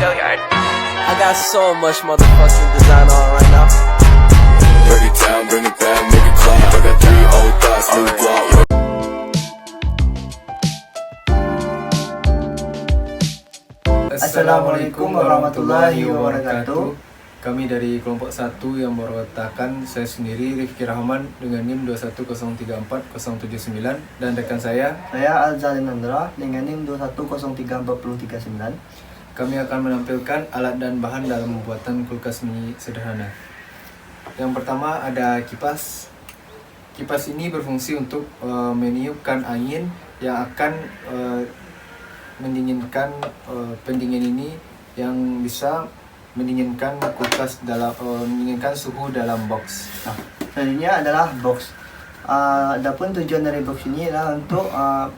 I got so much motherfucking design on right now. Break it down, bring it back, make it clap. I got 3 old thoughts, new guap. Assalamualaikum warahmatullahi wabarakatuh. Kami dari kelompok 1 yang berwatakkan saya sendiri Rifki Rahman dengan NIM 21034-079 dan rekan saya Alzalim Nandra dengan NIM 2103439. Kami akan menampilkan alat dan bahan dalam pembuatan kulkas mini sederhana. Yang pertama ada kipas. Kipas ini berfungsi untuk meniupkan angin yang akan mendinginkan pendingin ini yang bisa mendinginkan kulkas mendinginkan suhu dalam box. Nah, selanjutnya adalah box. Adapun tujuan dari box ini adalah untuk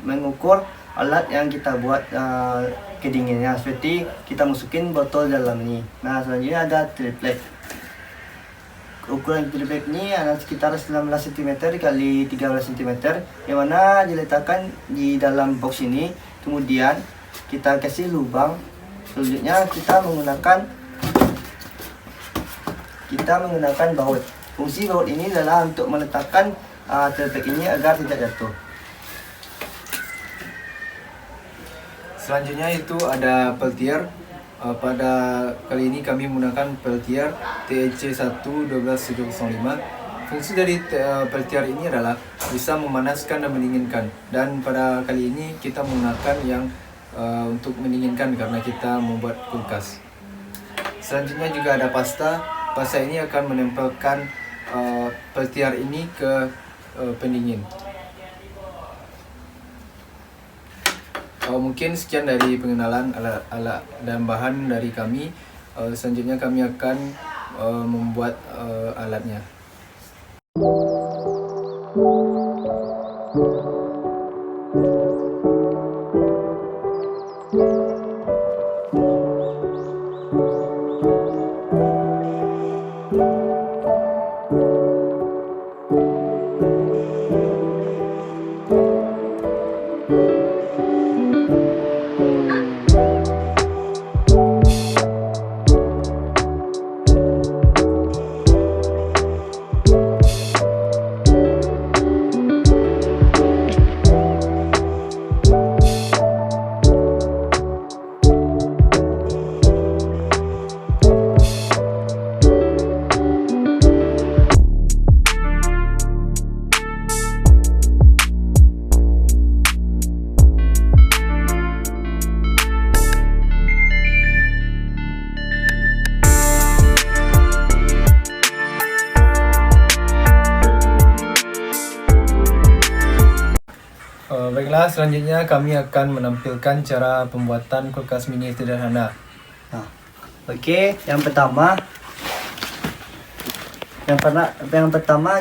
mengukur alat yang kita buat kedinginannya, seperti kita masukin botol dalam ini. Nah, selanjutnya ada triplek. Ukuran triplek ini adalah sekitar 19 cm kali 13 cm yang mana diletakkan di dalam box ini. Kemudian kita kasih lubang. Selanjutnya kita menggunakan baut. Fungsi baut ini adalah untuk meletakkan triplek ini agar tidak jatuh. Selanjutnya itu ada peltier. Pada kali ini kami menggunakan peltier TEC 1-12705. Fungsi dari peltier ini adalah bisa memanaskan dan mendinginkan. Dan pada kali ini kita menggunakan yang untuk mendinginkan karena kita membuat kulkas. Selanjutnya juga ada pasta. Pasta ini akan menempelkan peltier ini ke pendingin. Mungkin sekian dari pengenalan alat dan bahan dari kami. Selanjutnya kami akan membuat alatnya. Baiklah, selanjutnya kami akan menampilkan cara pembuatan kulkas mini sederhana. Nah, oke, yang pertama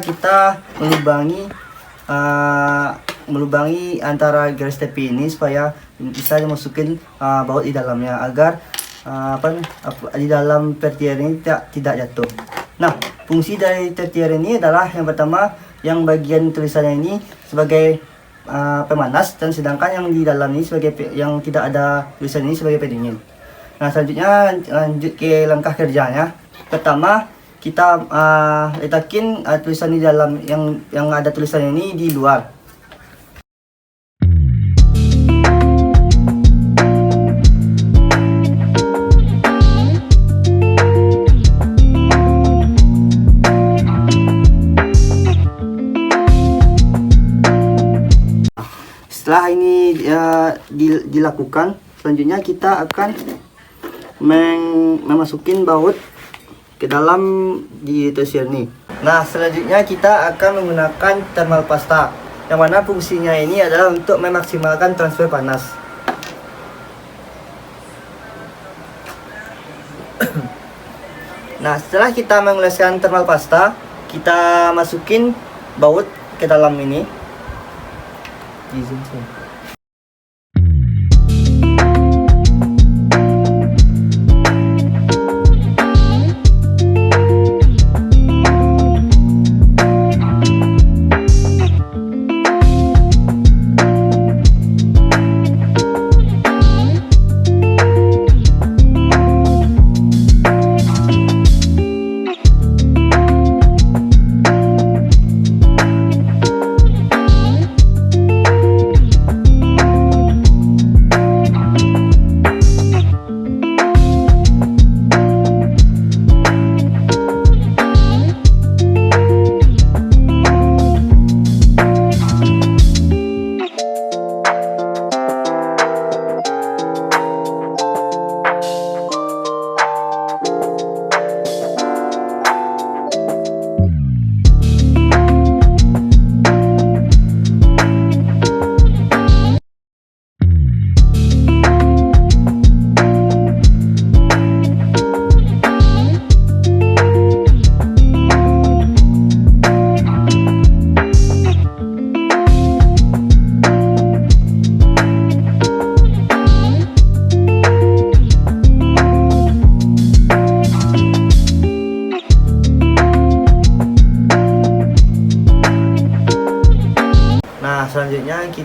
kita melubangi antara garis tepi ini supaya bisa dimasukin baut di dalamnya agar di dalam peltier ini tidak jatuh. Nah, fungsi dari peltier ini adalah yang pertama, yang bagian tulisannya ini sebagai pemanas, dan sedangkan yang di dalam ini yang tidak ada tulisan ini sebagai pendingin. Nah, selanjutnya lanjut ke langkah kerjanya. Pertama, kita letakin tulisan di dalam yang ada tulisannya ini di luar. Setelah ini dilakukan, selanjutnya kita akan memasukin baut ke dalam di peltier ini. Nah, selanjutnya kita akan menggunakan thermal pasta, yang mana fungsinya ini adalah untuk memaksimalkan transfer panas. Nah, setelah kita mengoleskan thermal pasta, kita masukin baut ke dalam ini.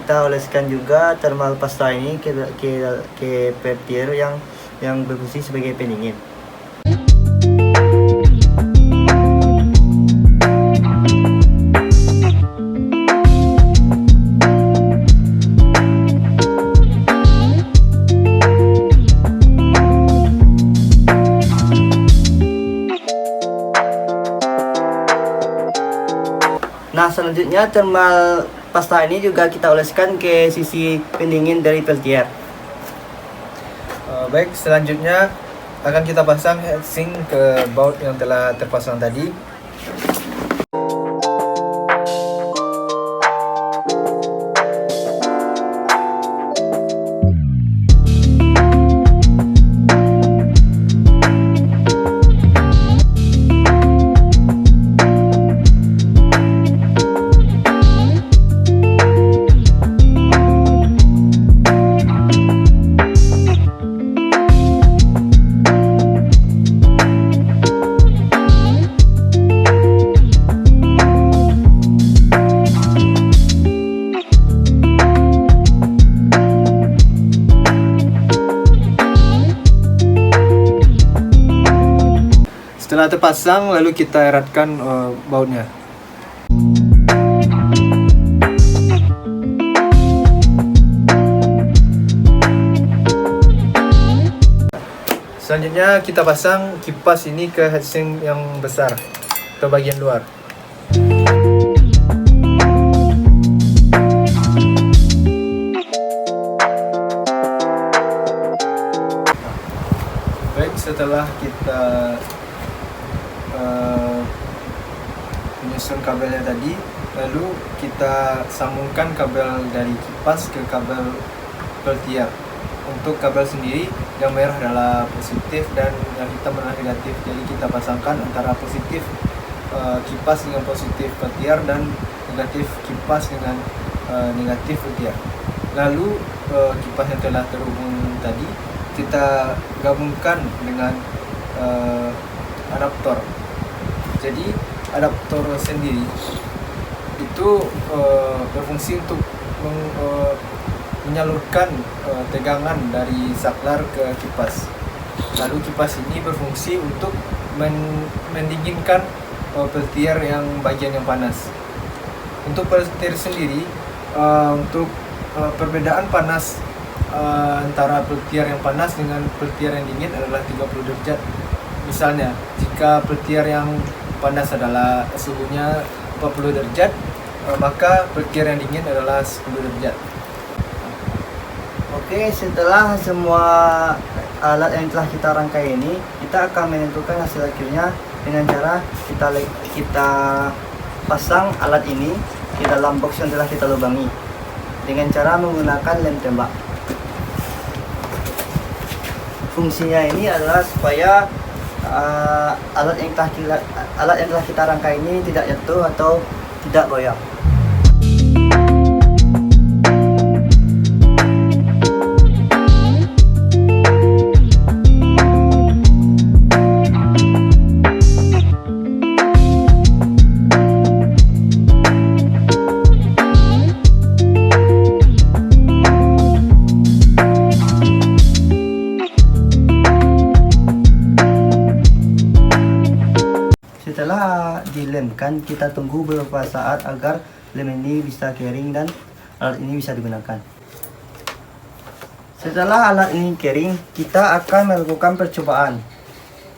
kita oleskan juga thermal pasta ini ke Peltier yang berfungsi sebagai pendingin. Nah, selanjutnya thermal pasta ini juga kita oleskan ke sisi pendingin dari Peltier. Baik, selanjutnya akan kita pasang heatsink ke baut yang telah terpasang tadi. Setelah terpasang, lalu kita eratkan bautnya. Selanjutnya kita pasang kipas ini ke heatsink yang besar atau bagian luar. Baik, setelah kita menyusun kabelnya tadi, lalu kita sambungkan kabel dari kipas ke kabel Peltier. Untuk kabel sendiri, yang merah adalah positif dan yang hitam adalah negatif. Jadi kita pasangkan antara positif kipas dengan positif Peltier dan negatif kipas dengan negatif Peltier. Lalu kipas yang telah terhubung tadi kita gabungkan dengan adaptor. Jadi adaptor sendiri itu berfungsi untuk menyalurkan tegangan dari saklar ke kipas. Lalu kipas ini berfungsi untuk mendinginkan Peltier yang bagian yang panas. Untuk Peltier sendiri, untuk perbedaan panas antara Peltier yang panas dengan Peltier yang dingin adalah 30 derajat. Misalnya, jika Peltier yang panas adalah suhunya 40 derajat, maka Peltier yang dingin adalah 10 derajat. Oke, setelah semua alat yang telah kita rangkai ini, kita akan menentukan hasil akhirnya dengan cara kita pasang alat ini di dalam box yang telah kita lubangi dengan cara menggunakan lem tembak. Fungsinya ini adalah supaya alat yang telah kita rangkai ini tidak jatuh atau tidak goyang. Setelah dilemkan, kita tunggu beberapa saat agar lem ini bisa kering dan alat ini bisa digunakan. Setelah alat ini kering, kita akan melakukan percobaan.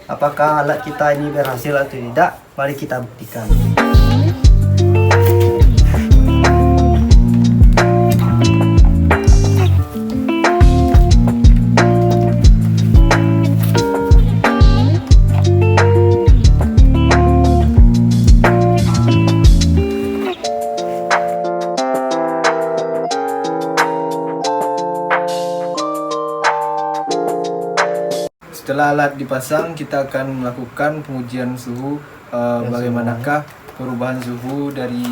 Apakah alat kita ini berhasil atau tidak? Mari kita buktikan. Setelah alat dipasang, kita akan melakukan pengujian suhu bagaimanakah perubahan suhu dari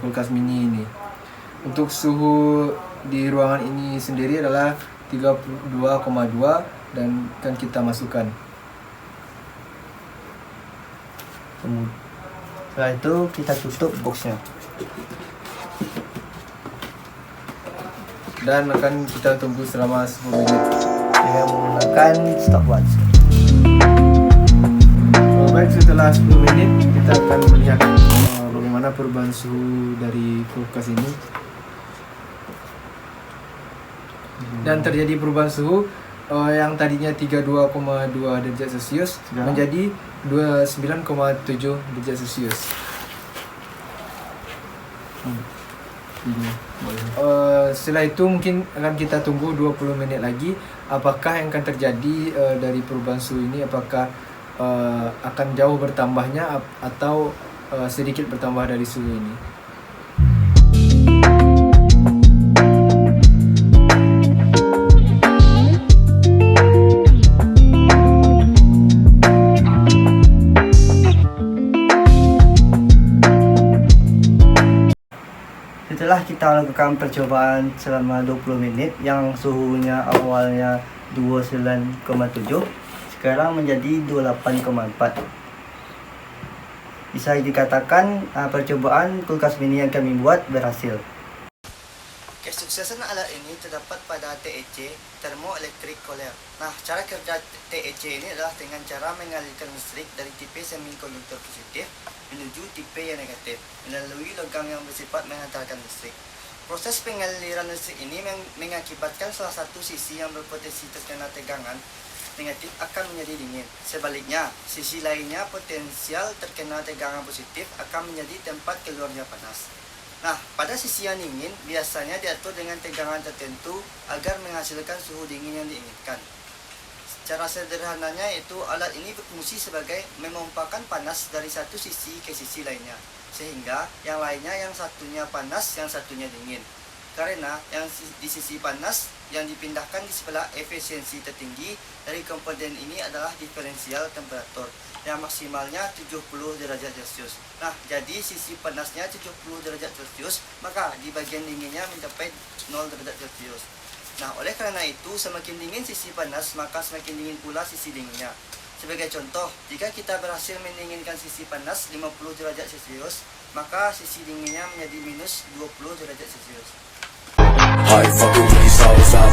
kulkas mini ini. Untuk suhu di ruangan ini sendiri adalah 32,2 dan akan kita masukkan. Setelah itu kita tutup boxnya. dan akan kita tunggu selama 10 menit. Dengan menggunakan stopwatch. Baik, setelah 10 menit kita akan melihat bagaimana perubahan suhu dari kulkas ini. Dan terjadi perubahan suhu yang tadinya 32,2 derajat Celcius menjadi 29,7 derajat Celcius. Setelah itu mungkin akan kita tunggu 20 menit lagi apakah yang akan terjadi dari perubahan suhu ini, apakah akan jauh bertambahnya atau sedikit bertambah dari suhu ini. Setelah kita lakukan percobaan selama 20 menit yang suhunya awalnya 29,7, sekarang menjadi 28,4. Bisa dikatakan percobaan kulkas mini yang kami buat berhasil. Kesuksesan alat ini terdapat pada TEC, Thermoelectric Coil. Nah, cara kerja TEC ini adalah dengan cara mengalirkan listrik dari tipe semikonduktor positif menuju tipe yang negatif melalui logam yang bersifat menghantarkan listrik. Proses pengaliran listrik ini mengakibatkan salah satu sisi yang berpotensi terkena tegangan negatif akan menjadi dingin. Sebaliknya, sisi lainnya potensial terkena tegangan positif akan menjadi tempat keluarnya panas. Nah, pada sisi yang dingin biasanya diatur dengan tegangan tertentu agar menghasilkan suhu dingin yang diinginkan. Secara sederhananya itu alat ini berfungsi sebagai memompakan panas dari satu sisi ke sisi lainnya, sehingga yang lainnya yang satunya panas, yang satunya dingin. Karena yang di sisi panas yang dipindahkan di sebelah efisiensi tertinggi dari komponen ini adalah diferensial temperatur yang maksimalnya 70 derajat Celcius. Nah, jadi sisi panasnya 70 derajat Celcius, maka di bagian dinginnya mencapai 0 derajat Celcius. Nah, oleh karena itu semakin dingin sisi panas, maka semakin dingin pula sisi dinginnya. Sebagai contoh, jika kita berhasil mendinginkan sisi panas 50 derajat Celcius, maka sisi dinginnya menjadi minus 20 derajat Celcius. I ain't fucking with these hoes, I